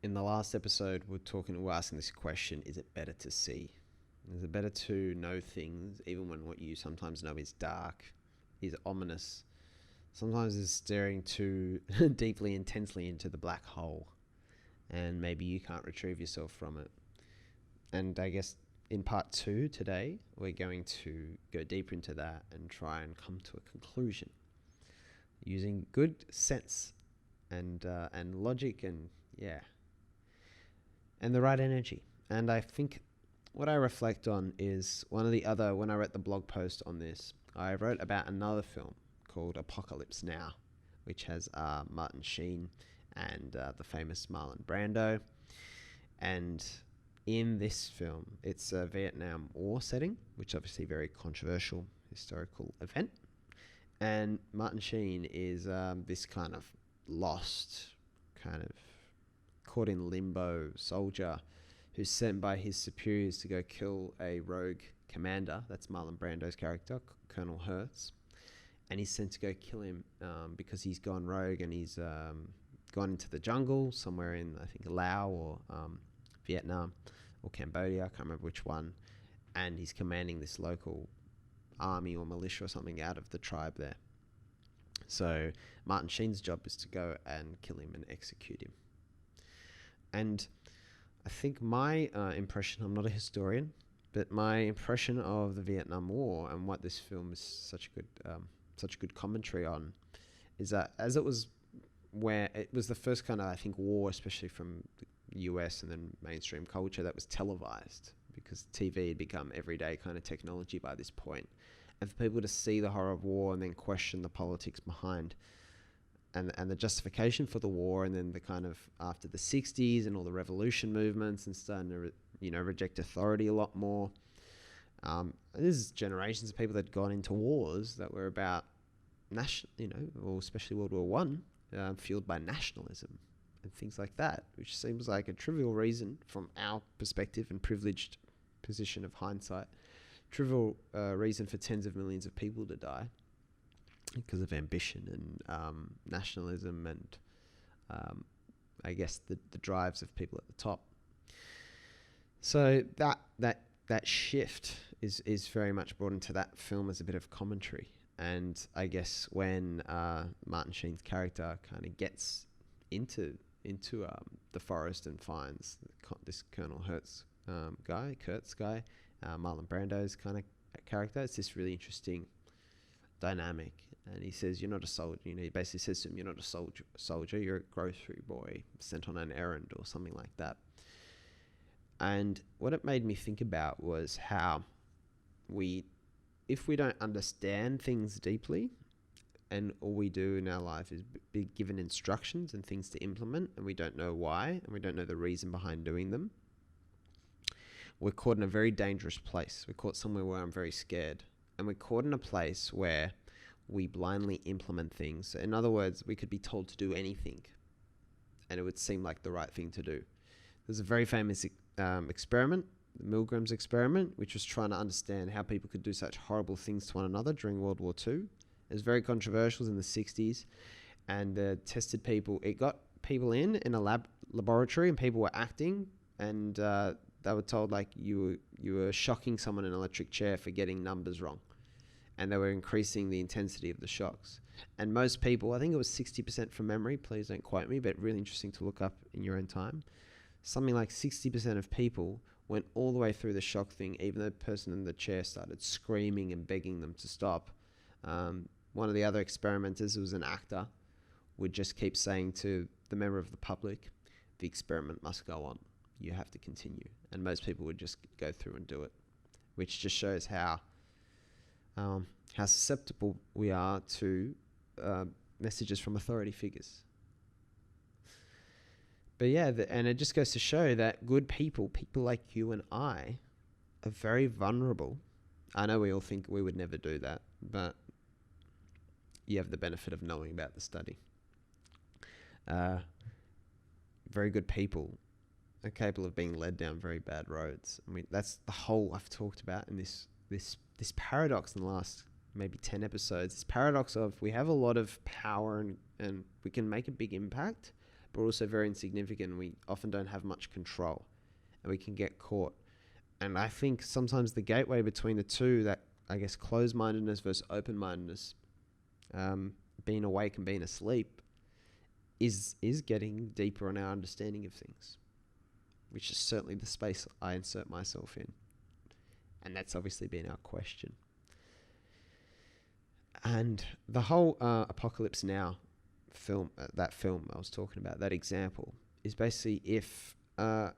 in the last episode, we're asking this question: is it better to see? Is it better to know things, even when what you sometimes know is dark, is ominous? Sometimes it's staring too deeply, intensely into the black hole, and maybe you can't retrieve yourself from it. And I guess in part 2 today, we're going to go deeper into that and try and come to a conclusion using good sense and logic and and the right energy. And I think what I reflect on is when I wrote the blog post on this, I wrote about another film called Apocalypse Now, which has Martin Sheen and the famous Marlon Brando. And in this film, it's a Vietnam War setting, which is obviously a very controversial historical event. And Martin Sheen is this kind of lost, kind of caught in limbo soldier who's sent by his superiors to go kill a rogue commander. That's Marlon Brando's character, Colonel Hertz. And he's sent to go kill him because he's gone rogue and he's gone into the jungle somewhere in, I think, Laos or Vietnam or Cambodia. I can't remember which one. And he's commanding this local army or militia or something out of the tribe there. So Martin Sheen's job is to go and kill him and execute him. And I think my impression, I'm not a historian, but my impression of the Vietnam War and what this film is such a good commentary on is that as it was the first kind of, I think, war, especially from the US and then mainstream culture, that was televised, because TV had become everyday kind of technology by this point. And for people to see the horror of war and then question the politics behind and the justification for the war, and then the kind of after the 60s and all the revolution movements and starting to reject authority a lot more. There's generations of people that had gone into wars that were about or especially World War One, fueled by nationalism and things like that, which seems like a trivial reason from our perspective and privileged position of hindsight. Trivial reason for tens of millions of people to die because of ambition and nationalism and I guess the drives of people at the top. So that shift is very much brought into that film as a bit of commentary. And I guess when Martin Sheen's character kind of gets into the forest and finds this Colonel Kurtz guy, Marlon Brando's kind of character, it's this really interesting dynamic. And he says, "You're not a soldier." He basically says to him, "You're not a soldier. You're a grocery boy sent on an errand," or something like that. And what it made me think about was how if we don't understand things deeply, and all we do in our life is be given instructions and things to implement, and we don't know why, and we don't know the reason behind doing them, we're caught in a very dangerous place. We're caught somewhere where I'm very scared. And we're caught in a place where we blindly implement things. In other words, we could be told to do anything, and it would seem like the right thing to do. There's a very famous experiment, the Milgram's experiment, which was trying to understand how people could do such horrible things to one another during World War II. It was very controversial in the 60s, and tested people. It got people in a laboratory, and people were acting, and they were told, like, you were shocking someone in an electric chair for getting numbers wrong. And they were increasing the intensity of the shocks. And most people, I think it was 60% from memory, please don't quote me, but really interesting to look up in your own time. Something like 60% of people went all the way through the shock thing, even though the person in the chair started screaming and begging them to stop. One of the other experimenters, who was an actor, would just keep saying to the member of the public, "The experiment must go on. You have to continue." And most people would just go through and do it, which just shows how susceptible we are to messages from authority figures. But yeah, and it just goes to show that good people like you and I, are very vulnerable. I know we all think we would never do that, but you have the benefit of knowing about the study. Very good people are capable of being led down very bad roads. I mean, that's the whole I've talked about in this paradox in the last maybe 10 episodes. This paradox of we have a lot of power and we can make a big impact, but also very insignificant. And we often don't have much control, and we can get caught. And I think sometimes the gateway between the two, that I guess closed-mindedness versus open-mindedness, being awake and being asleep, is getting deeper in our understanding of things, which is certainly the space I insert myself in. And that's obviously been our question. And the whole Apocalypse Now film, that film I was talking about, that example, is basically if the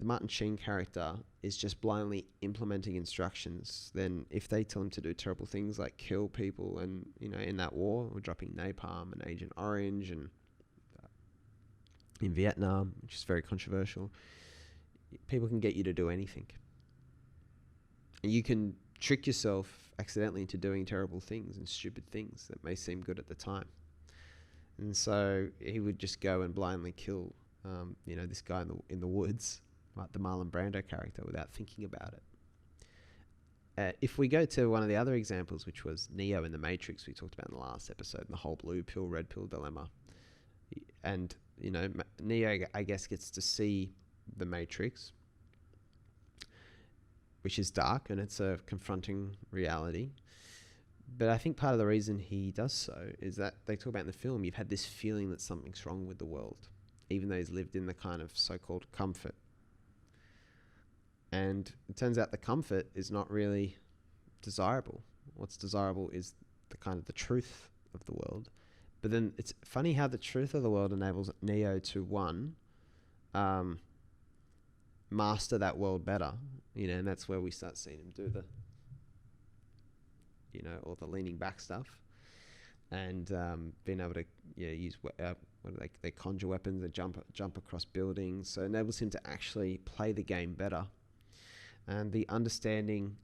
Martin Sheen character is just blindly implementing instructions, then if they tell him to do terrible things like kill people, and in that war, we're dropping napalm and Agent Orange, and in Vietnam, which is very controversial, people can get you to do anything. And you can trick yourself accidentally into doing terrible things and stupid things that may seem good at the time. And so he would just go and blindly kill, this guy in the woods, like the Marlon Brando character, without thinking about it. If we go to one of the other examples, which was Neo in the Matrix, we talked about in the last episode, and the whole blue pill, red pill dilemma. And, Neo, I guess, gets to see the Matrix, which is dark, and it's a confronting reality. But I think part of the reason he does so is that they talk about in the film, you've had this feeling that something's wrong with the world, even though he's lived in the kind of so-called comfort. And it turns out the comfort is not really desirable. What's desirable is the truth of the world. But then it's funny how the truth of the world enables Neo to, one, master that world better, and that's where we start seeing him do the, all the leaning back stuff, and being able to use they conjure weapons, they jump across buildings, so it enables him to actually play the game better. And the understanding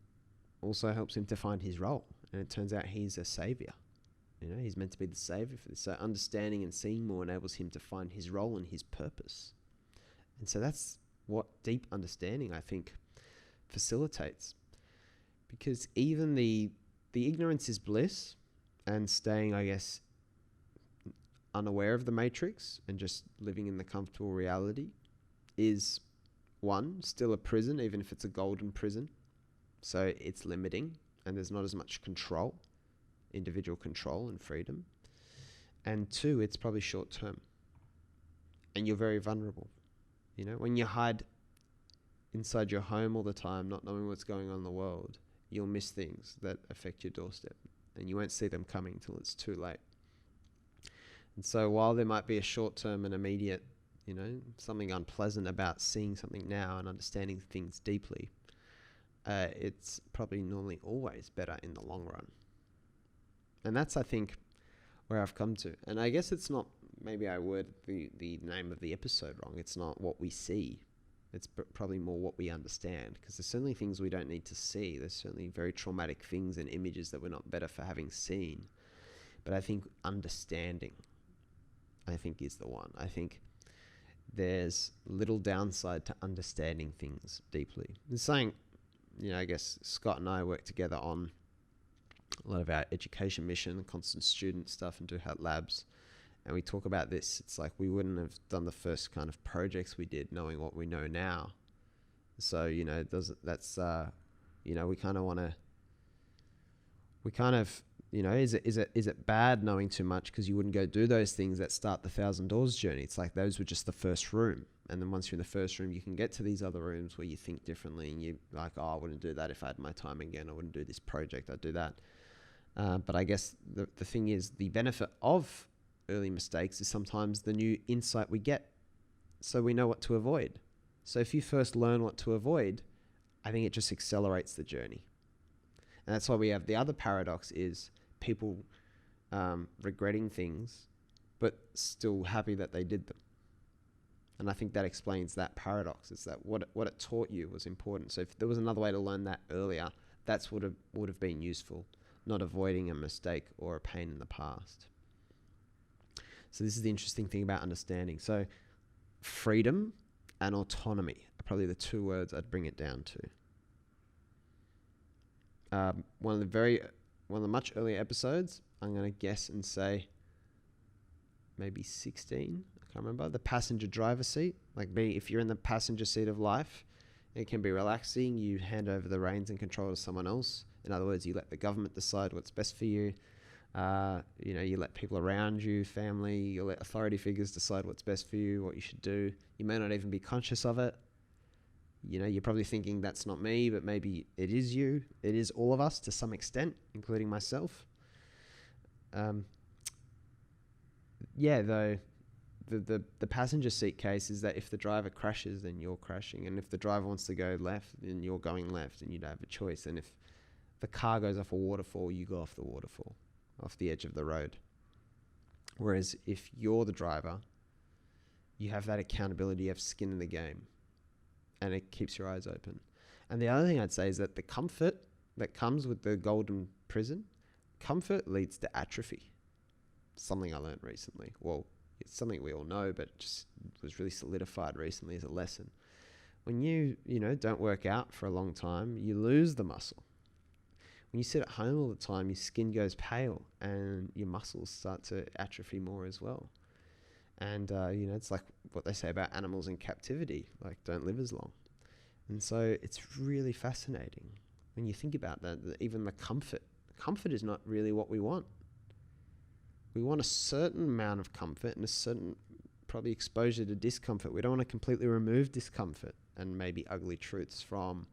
also helps him to find his role, and it turns out he's a savior. He's meant to be the savior for this. So understanding and seeing more enables him to find his role and his purpose. And so that's what deep understanding, I think, facilitates. Because even the ignorance is bliss, and staying, I guess, unaware of the matrix and just living in the comfortable reality is, one, still a prison, even if it's a golden prison. So it's limiting, and there's not as much control, individual control and freedom. And two, it's probably short term, and you're very vulnerable. When you hide inside your home all the time, not knowing what's going on in the world, you'll miss things that affect your doorstep, and you won't see them coming till it's too late. And so while there might be a short-term and immediate, something unpleasant about seeing something now and understanding things deeply, it's probably normally always better in the long run. And that's, I think, where I've come to. And I guess it's not, maybe I worded the name of the episode wrong. It's not what we see. It's probably more what we understand, because there's certainly things we don't need to see. There's certainly very traumatic things and images that we're not better for having seen. But I think understanding, is the one. I think there's little downside to understanding things deeply. There's something, I guess Scott and I work together on a lot of our education mission, constant student stuff, and do have labs. And we talk about this. It's like we wouldn't have done the first kind of projects we did knowing what we know now. So, we kind of want to, is it bad knowing too much because you wouldn't go do those things that start the 1,000 Doors journey? It's like those were just the first room. And then once you're in the first room, you can get to these other rooms where you think differently, and you're like, I wouldn't do that if I had my time again. I wouldn't do this project. I'd do that. But I guess the thing is, the benefit of early mistakes is sometimes the new insight we get, so we know what to avoid. So if you first learn what to avoid, I think it just accelerates the journey. And that's why we have the other paradox is people regretting things, but still happy that they did them. And I think that explains that paradox. It's that what it taught you was important. So if there was another way to learn that earlier, that's what would have been useful, not avoiding a mistake or a pain in the past. So this is the interesting thing about understanding. So freedom and autonomy are probably the two words I'd bring it down to. One of the much earlier episodes, I'm going to guess and say maybe 16. I can't remember, the passenger driver seat. Like if you're in the passenger seat of life, it can be relaxing. You hand over the reins and control to someone else. In other words, you let the government decide what's best for you. You let people around you, family, you let authority figures decide what's best for you, what you should do. You may not even be conscious of it. You're probably thinking that's not me, but maybe it is you. It is all of us to some extent, including myself. Though the passenger seat case is that if the driver crashes, then you're crashing. And if the driver wants to go left, then you're going left and you don't have a choice. And if the car goes off a waterfall, you go off the waterfall, off the edge of the road. Whereas if you're the driver, you have that accountability, you have skin in the game, and it keeps your eyes open. And the other thing I'd say is that the comfort that comes with the golden prison, comfort leads to atrophy. Something I learned recently. Well, it's something we all know, but just was really solidified recently as a lesson. When you don't work out for a long time, you lose the muscle. When you sit at home all the time, your skin goes pale and your muscles start to atrophy more as well. And, it's like what they say about animals in captivity, like don't live as long. And so it's really fascinating when you think about that even the comfort is not really what we want. We want a certain amount of comfort and a certain probably exposure to discomfort. We don't want to completely remove discomfort and maybe ugly truths from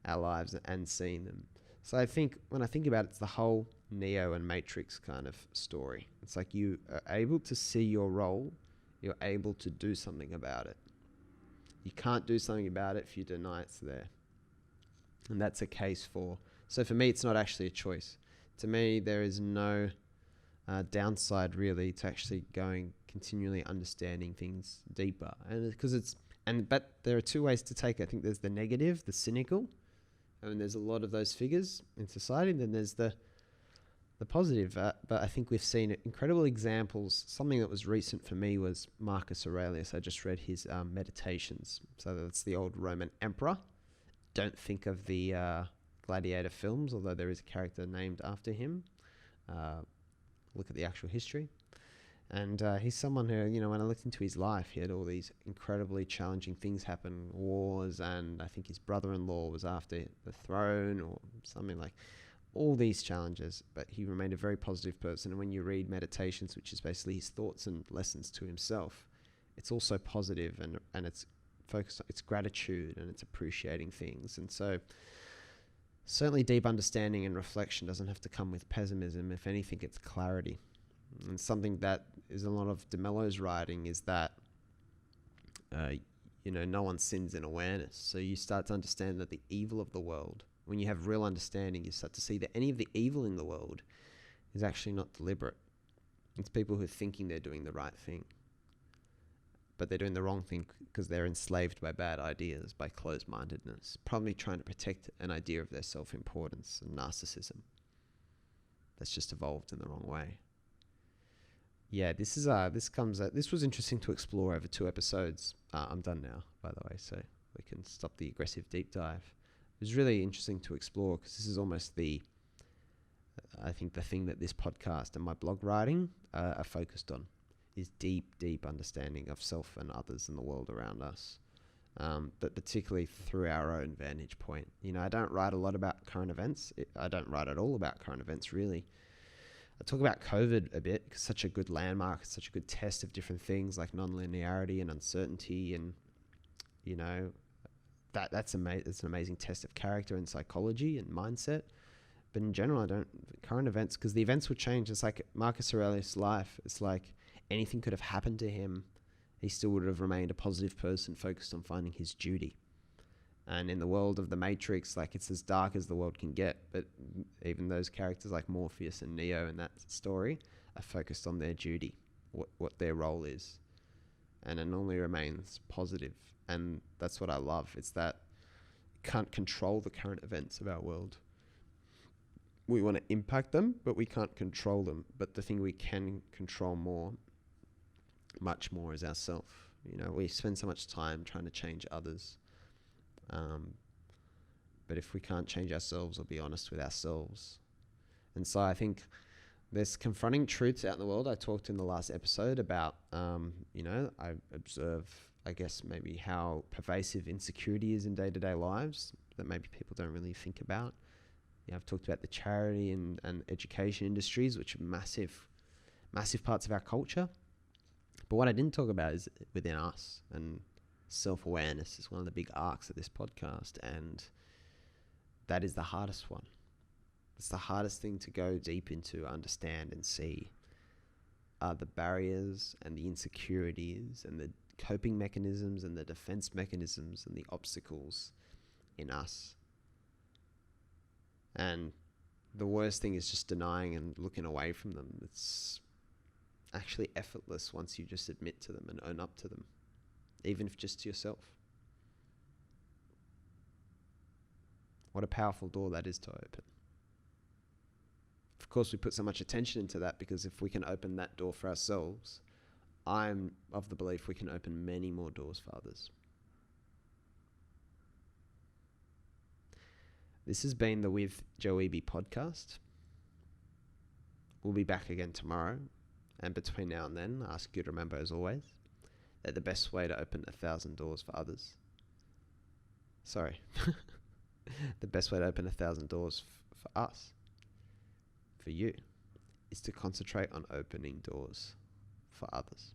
our lives and seeing them. So I think when I think about it, it's the whole Neo and Matrix kind of story. It's like you are able to see your role. You're able to do something about it. You can't do something about it if you deny it's there. And that's a case for... So for me, it's not actually a choice. To me, there is no downside really to actually going continually understanding things deeper. But there are two ways to take it. I think there's the negative, the cynical, and there's a lot of those figures in society. And then there's the positive. But I think we've seen incredible examples. Something that was recent for me was Marcus Aurelius. I just read his Meditations. So that's the old Roman emperor. Don't think of the Gladiator films, although there is a character named after him. Look at the actual history. And he's someone who, when I looked into his life, he had all these incredibly challenging things happen, wars, and I think his brother-in-law was after the throne or something, like all these challenges, but he remained a very positive person. And when you read Meditations, which is basically his thoughts and lessons to himself, it's also positive and it's focused on it's gratitude and it's appreciating things. And so certainly deep understanding and reflection doesn't have to come with pessimism. If anything, it's clarity. And something that is a lot of De Mello's writing is that, no one sins in awareness. So you start to understand that the evil of the world, when you have real understanding, you start to see that any of the evil in the world is actually not deliberate. It's people who are thinking they're doing the right thing, but they're doing the wrong thing because they're enslaved by bad ideas, by closed-mindedness, probably trying to protect an idea of their self-importance and narcissism that's just evolved in the wrong way. Yeah, this was interesting to explore over 2 episodes. I'm done now, by the way, so we can stop the aggressive deep dive. It was really interesting to explore because this is almost I think the thing that this podcast and my blog writing are focused on. Is deep understanding of self and others and the world around us, but particularly through our own vantage point. I don't write a lot about current events. I don't write at all about current events, really. I talk about COVID a bit because it's such a good landmark, it's such a good test of different things like non-linearity and uncertainty, and that's it's an amazing test of character and psychology and mindset. But in general, I don't current events because the events will change. It's like Marcus Aurelius' life. It's like anything could have happened to him. He still would have remained a positive person focused on finding his duty. And in the world of the Matrix, like it's as dark as the world can get. But even those characters like Morpheus and Neo in that story are focused on their duty, what their role is. And it normally remains positive. And that's what I love. It's that you can't control the current events of our world. We want to impact them, but we can't control them. But the thing we can control much more is ourselves. We spend so much time trying to change others. But if we can't change ourselves or be honest with ourselves. And so I think There's confronting truths out in the world. I talked in the last episode about, I observe, I guess, maybe how pervasive insecurity is in day-to-day lives that maybe people don't really think about. I've talked about the charity and education industries, which are massive parts of our culture. But what I didn't talk about is within us, and self-awareness is one of the big arcs of this podcast, and that is the hardest one. It's the hardest thing to go deep into, understand and see are the barriers and the insecurities and the coping mechanisms and the defense mechanisms and the obstacles in us. And the worst thing is just denying and looking away from them. It's actually effortless once you just admit to them and own up to them, even if just to yourself. What a powerful door that is to open. Of course, we put so much attention into that because if we can open that door for ourselves, I'm of the belief we can open many more doors for others. This has been the With Joe Wehbe Podcast. We'll be back again tomorrow. And between now and then, I ask you to remember, as always, that the best way to open 1,000 doors for others... the best way to open 1,000 doors for us, for you, is to concentrate on opening doors for others.